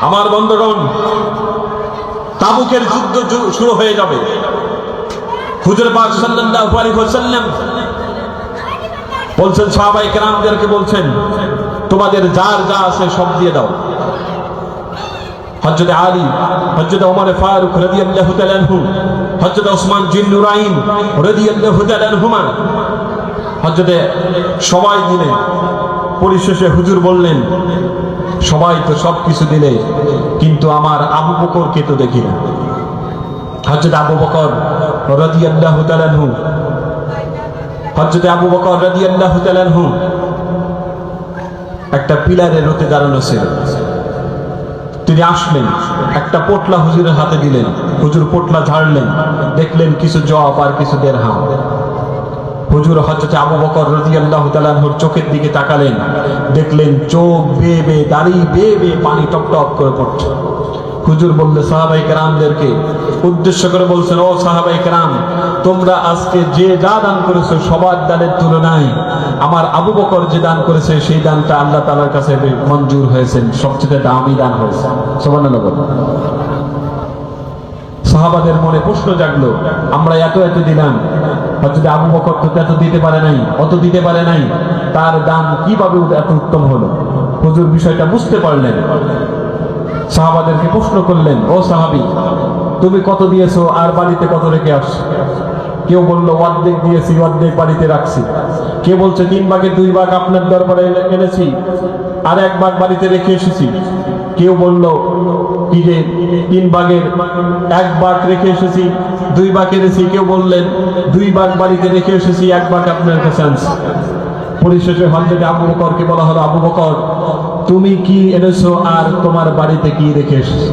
আমার বন্ধুগণ, তাবুকের যুদ্ধ শুরু হয়ে যাবে। হুজুর পাক সাল্লাল্লাহু আলাইহি ওয়াসাল্লাম বলছেন, সাহাবায়ে কেরামদেরকে বলছেন, তোমাদের যার যা আছে সব দিয়ে দাও। হযরত আলী, হযরত ওমর ফারুক রাদিয়াল্লাহু তাআলা আনহু, হযরত ওসমান জিন্নুরাইন রাদিয়াল্লাহু তাআলা আনহুমা, হযরত সবাই দিলেন। পরিশেষে হুজুর বললেন, সবাই তো সবকিছু দিলে, কিন্তু আমার আবু বকরকে তো দেখি না। হযরত আবু বকর রাদিয়াল্লাহু তাআলা আনহু, হযরত আবু বকর রাদিয়াল্লাহু তাআলা আনহু একটা পিলারে রোতে দাঁড়ানো ছিল। তিনি আসলেন, একটা পোটলা হুজুরের হাতে দিলেন। হুজুর পোটলা ঝাড়লেন, দেখলেন কিছু জব আর কিছু দেরহাম। হুজুর হযরত আবু বকর রাদিয়াল্লাহু তাআলা আনহুর চোখের দিকে তাকালেন, দেখলেন চোখ বেয়ে বেয়ে, দাড়ি বেয়ে বেয়ে পানি টপ টপ করে পড়ছে। হুজুর বললে সাহাবায়ে কেরামদেরকে উদ্দেশ্য করে বলছেন, ও সাহাবায়ে কেরাম, তোমরা আজকে যে যা দান করেছো সবার দানের তুলনায় আমার আবু বকর যে দান করেছে সেই দানটা আল্লাহ তাআলার কাছে মঞ্জুর হয়েছে, সবচেয়ে দামি দান হয়েছে। সুবহানাল্লাহ। সাহাবাদের মনে প্রশ্ন জাগলো, আমরা এত এত দিলাম, হযরত আবু বকর তো এত দিতে পারে নাই, অত দিতে পারে নাই, তার দান কিভাবে এত উত্তম হলো? হুজুর বিষয়টা বুঝতে পারলেন, সাহাবাদেরকে প্রশ্ন করলেন, ও সাহাবী, তুমি কত দিয়েছো আর বাড়িতে কত রেখে আসছো? কেউ বলল অর্ধেক দিয়েছি, অর্ধেক বাড়িতে রাখছি। কেউ বলছে 3 ভাগের 2 ভাগ আপনার দরবারে এনেছি, আর 1 ভাগ বাড়িতে রেখে এসেছি। কেউ বলল কি যে 3 ভাগের 1 ভাগ রেখে এসেছি, 2 ভাগ এনেছি। কেউ বললেন 2 ভাগ বাড়িতে রেখে এসেছি, 1 ভাগ আপনার কাছে আনছি। পরিশেষে হযরত আবু বকরকে বলা হলো, আবু বকর, তুমি কি এনেছো আর তোমার বাড়িতে কি রেখে এসেছো?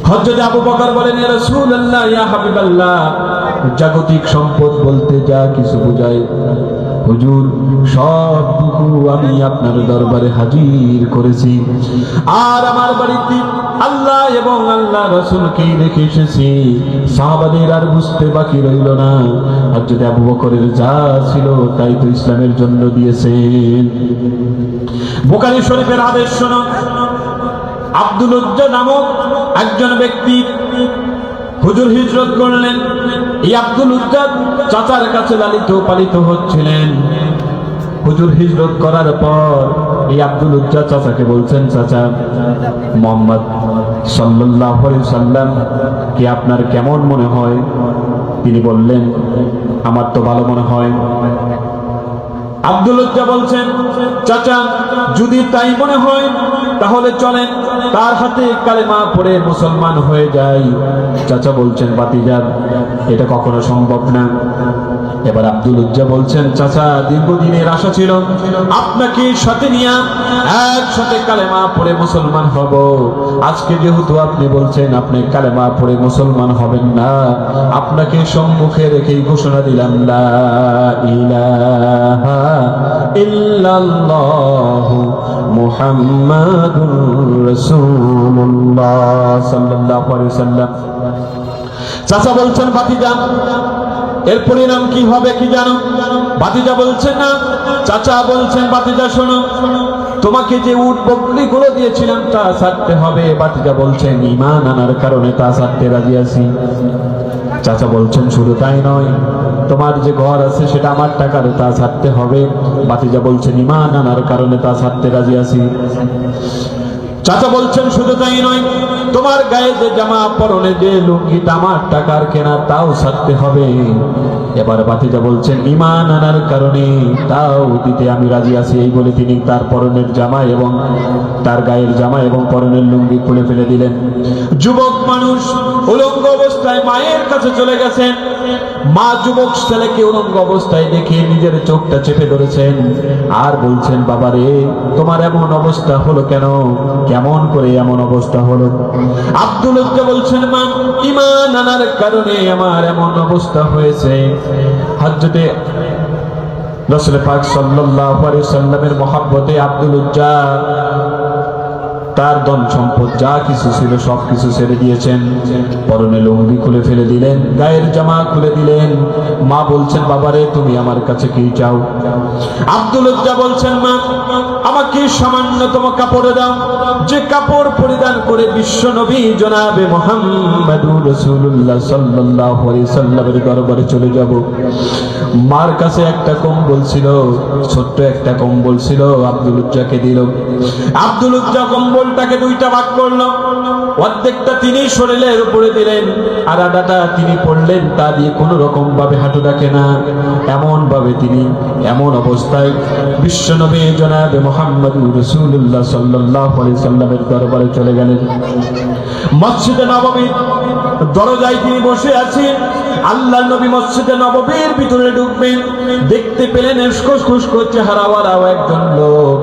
হযরত আবু বকর বলেন, ইয়া রাসূলুল্লাহ, ইয়া হাবিবাল্লাহ, জাগতিক সম্পদ বলতে যা কিছু বোঝায় হুজুর সবটুকু আমি আপনার দরবারে হাজির করেছি, আর আমার বাড়িতে আল্লাহ এবং আল্লাহ রাসূলকেই রেখে এসেছি। সাহাবাদের আর বুঝতে বাকি রইল না, হযরত আবু বকরের যা ছিল তাই তো ইসলামের জন্য দিয়েছেন। বুখারী শরীফের আদেশ শোনো, আব্দুল উজ্জা নামক একজন ব্যক্তি হুজুর হিজরত করলেন। এই আব্দুল উজ্জা চাচার কাছে লালিত পালিত হচ্ছিলেন। হুজুর হিজরত করার পর এই আব্দুল উজ্জা চাচাকে বলছেন, চাচা, মুহাম্মদ সাল্লাল্লাহু আলাইহি সাল্লাম কি আপনার কেমন মনে হয়? তিনি বললেন, আমার তো ভালো মনে হয়। আব্দুল উজ্জা বলছেন, চাচা, যদি তাই মনে হয় তাহলে চলেন তার হাতে কালেমা পড়ে মুসলমান হয়ে যাই। চাচা বলছেন, ভাতিজা, এটা কখনো সম্ভব না। এবার আব্দুল উজ্জা বলছেন, চাচা, দীর্ঘদিনের আশা ছিল আপনাকে সাথে নিয়ে একসাথে কালেমা পড়ে মুসলমান হব। আজকে যেহেতু আপনি বলছেন আপনি কালেমা পড়ে মুসলমান হবেন না, আপনাকে সম্মুখে রেখেই ঘোষণা দিলাম, লা ইলাহা ইল্লাল্লাহু মুহাম্মাদুর রাসূলুল্লাহ সাল্লাল্লাহু আলাইহি ওয়াসাল্লাম। চাচা বলছেন, ভাতিজা, এর পরিণাম কি হবে কি জানো? ভাতিজা বলছেন না। চাচা বলছেন, ভাতিজা শোনো, তোমাকে যে উট বকরি গুলো দিয়েছিলাম তা ছাড়তে হবে। ভাতিজা বলছেন, ঈমান আনার কারণে তা ছাড়তে রাজি আছি। চাচা বলছেন, শুধু তাই নয়, তোমার যে ঘর আছে সেটা আমার টাকার, তা ছাড়তে হবে। ভাতিজা বলছেন, ঈমান আনার কারণে তা ছাড়তে রাজি আছি। চাচা বলছেন, শুধু তাই নয়, তোমার গায়ে যে জামা, পরনে যে লুঙ্গিটা আমার টাকার কেনা, তাও ছাড়তে হবে। এবার ভাতিজা বলছেন, ঈমান আনার কারণে তাও দিতে আমি রাজি আছি। এই বলে তিনি তার পরনের জামা এবং তার গায়ের জামা এবং পরনের লুঙ্গি খুলে ফেলে দিলেন। যুবক মানুষ উলঙ্গ অবস্থায় মায়ের কাছে চলে গেছেন। মা যুবক ছেলেকে উলঙ্গ অবস্থায় দেখে নিজের চোখটা চেপে ধরেছেন আর বলছেন, বাবা রে, তোমার এমন অবস্থা হলো কেন? কেমন করে এমন অবস্থা হলো? আব্দুল উজ্জা বলছেন, মা, ঈমান আনার কারণে আমার এমন অবস্থা হয়েছে। হযরতে রাসূল পাক সাল্লাল্লাহু আলাইহি সাল্লামের মহব্বতে আব্দুল উজ্জা তার ধন সম্পদ যা কিছু ছিল সবকিছু ছেড়ে দিয়েছেন, পরনে লুঙ্গি খুলে ফেলে দিলেন, গায়ের জামা খুলে দিলেন। মা বলছেন, বাবারে তুমি আমার কাছে কি চাও? আব্দুল উজ্জা বলছেন, মা আমাকে সামান্যতম কাপড় দাও, যে কাপড় পরিধান করে বিশ্ব নবী জনাবে মুহাম্মদুর রাসূলুল্লাহ সাল্লাল্লাহু আলাইহি সাল্লামের দরবারে চলে যাব। মার কাছে একটা কম্বল ছিল, ছোট্ট একটা কম্বল ছিল, আব্দুল উজ্জাকে দিল। আব্দুল উজ্জা কম্বলটাকে দুইটা ভাগ করলো, অর্ধেকটা তিনি শরীরের উপরে দিলেন, আর আধাটা তিনি পড়লেন। তা দিয়ে কোনো রকম ভাবে হাঁটু ডাকে না, এমন ভাবে তিনি এমন অবস্থায় বিশ্বনবী জনাবে মুহাম্মদুর রাসূলুল্লাহ সাল্লাল্লাহু আলাইহি সাল্লামের দরবারে চলে গেলেন। মসজিদে নববীর দরজায় তিনি বসে আছেন। আল্লাহর নবী মসজিদে নববীর ভিতরে ঢুকবেন, দেখতে পেলেন খুশখুশ চেহারাওয়ালা একজন লোক,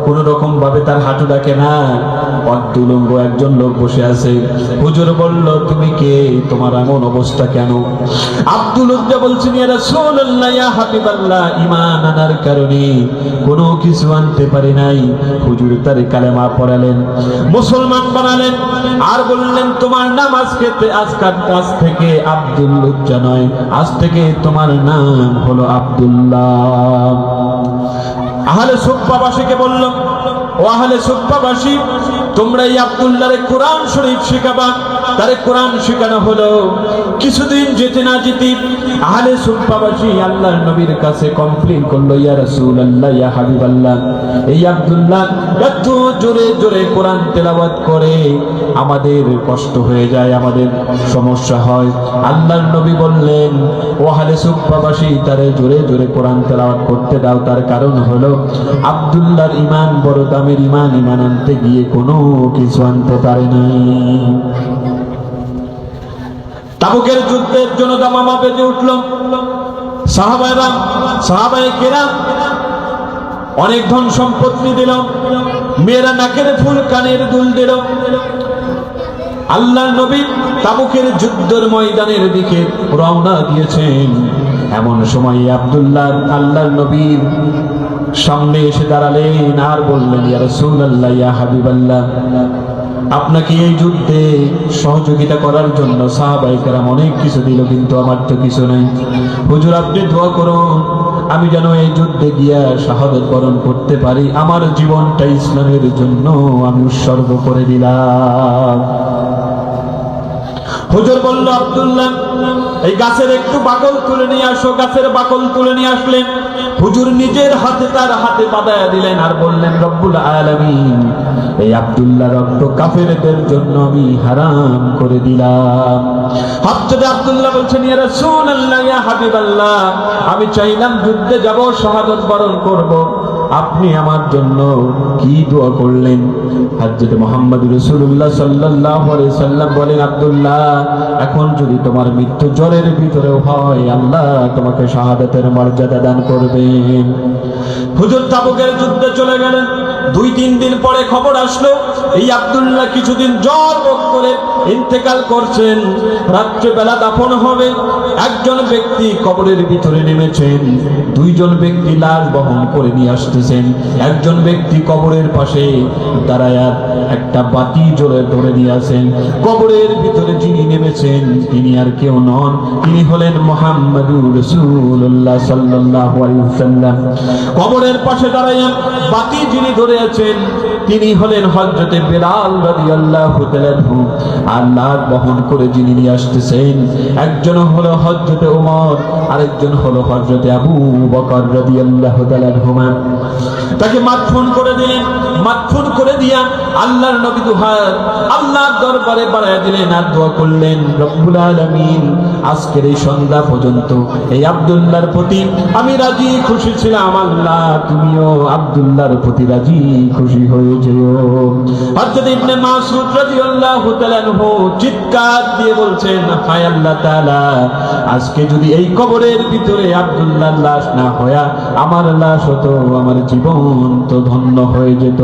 কোন রকম ভাবে তার হাঁটু ডাকে না, অর্ধুলঙ্গ একজন লোক বসে আছে। হুজুর বলল, তুমি কে? তোমার এমন অবস্থা কেন? আব্দুল উজ্জা বলছেন, ইয়া রাসূলুল্লাহ, ইয়া হাবিবাল্লাহ, ঈমান আনার কারণে কোনো কিছু আনতে পারি নাই। হুজুর তার কালেমা পড়ালেন, মুসলমান বানালেন, আর বললেন, তোমার নাম আজ থেকে আব্দুল উজ্জা নয়, আজ থেকে তোমার নাম হলো আব্দুল্লাহ। আহলে সুফফাবাসীকে বলল, ও আহলে সুফফাবাসী, তোমরা এই আব্দুল্লাহরে কোরআন শরীফ শিখাবা। তারে কোরআন শেখানো হলো। কিছুদিন যেতে না যেতে আহলে সুফফাবাসী আল্লাহর নবীর কাছে কমপ্লেইন করলো, ইয়া রাসূলুল্লাহ, ইয়া হাবিবাল্লাহ, এই আব্দুল্লাহ এত জোরে জোরে কোরআন তেলাওয়াত করে, আমাদের কষ্ট হয়ে যায়, আমাদের সমস্যা হয়। আল্লাহর নবী বললেন, ও আহলে সুফফাবাসী, তারে জোরে জোরে কোরআন তেলাওয়াত করতে দাও। তার কারণ হলো আব্দুল্লাহর ঈমান বড় দামের ঈমান, ঈমান আনতে গিয়ে কোনো কিছু আনতে পারে নাই। তাবুকের যুদ্ধের জন্য দামামা বেজে উঠল। সাহাবায়ে কেরাম অনেক ধন সম্পত্তি দিল, মেয়েরা নাকের ফুল কানের দুল দিল। আল্লাহর নবী তাবুকের যুদ্ধের ময়দানের দিকে রওনা দিয়েছেন। এমন সময় আব্দুল্লাহ আল্লাহর নবীর সামনে এসে দাঁড়ালেন আর বললেন, ইয়া রাসূলুল্লাহ, ইয়া হাবিবাল্লাহ, আপনাকে এই যুদ্ধে সহযোগিতা করার জন্য সাহাবায়ে কেরাম অনেক কিছু দিল, কিন্তু আমার তো কিছু নাই। হুজুর, আপনি দোয়া করুন আমি যেন এই যুদ্ধে গিয়া শাহাদাত বরণ করতে পারি। আমার জীবনটা ইসলামের জন্য আমি উৎসর্গ করে দিলাম। হুজুর বলল, আব্দুল্লাহ, এই গাছের একটু বাকল তুলে নিয়ে আসো। গাছের বাকল তুলে নিয়ে আসলেন। হুজুর নিজের হাতে তার হাতে বাঁধায়া দিলেন আর বললেন, রব্বুল আলামিন, এই আব্দুল্লাহ রক্ত কাফেরদের জন্য আমি হারাম করে দিলাম। হযরত আব্দুল্লাহ বলছেন, ইয়া রাসূলুল্লাহ, ইয়া হাবিবাল্লাহ, আমি চাইলাম যুদ্ধে যাব, শাহাদাত বরণ করব, আপনি আমার জন্য কি দোয়া করলেন? হযরত মুহাম্মদ রাসূলুল্লাহ সাল্লাল্লাহু আলাইহি সাল্লাম বলেন, আব্দুল্লাহ, এখন যদি তোমার মৃত্যু জ্বরের ভিতরেও হয়, আল্লাহ তোমাকে শাহাদাতের মর্যাদা দান করবেন। হুজুর তাবুকের যুদ্ধে চলে গেলেন। 2-3 দিন পরে খবর আসলো, এই আব্দুল্লাহ কিছুদিন জ্বর রোগ করে ইন্তেকাল করছেন। রাত্রিবেলা দাফন হবে। একজন ব্যক্তি কবরের ভিতরে নেমেছেন, 2 জন ব্যক্তি লাশ বহন করে নিয়ে আসতেছেন। একজন ব্যক্তি কবরের পাশে দাঁড়ায় একটা বাতি জ্বলে ধরে নিয়ে আসেন। কবরের ভিতরে যিনি নেমেছেন তিনি আর কেউ নন, তিনি হলেন মুহাম্মদুর রাসূলুল্লাহ সাল্লাল্লাহু আলাইহি ওয়াসাল্লাম। কবরের পাশে দাঁড়ায় বাতি যিনি ধরে আছেন তিনি হলেন হযরত বেলাল রাদিয়াল্লাহু তাআলা আনহু। আল্লাহ বহন করে যিনি নিয়ে আসতেছেন, একজন হলো হযরত ওমর, আরেকজন হলো হযরত আবু বকর রাদিয়াল্লাহু তাআলা আনহুমা। তাকে মাদফুন করে দিলেন। মাদফুন করে দিয়া আল্লাহর নবী দুহাত আল্লাহর দরবারে বাড়ায় দিলেন আর দোয়া করলেন, রব্বুল আলামিন, আজকের এই সন্ধ্যা পর্যন্ত এই আব্দুল্লাহর প্রতি আমি রাজি খুশি ছিলাম, আল্লাহ তুমিও আব্দুল্লাহর প্রতি রাজি খুশি হয়ে যেও। হযরত ইবনে মাসউদ রাদিয়াল্লাহু তাআলা আনহু চিৎকার দিয়ে বলছেন, হায় আল্লাহ তাআলা, আজকে যদি এই কবরের ভিতরে আব্দুল্লাহর লাশ না হয়া আমার লাশ হতো, আমার জীবন তো ধন্য হয়ে যেত।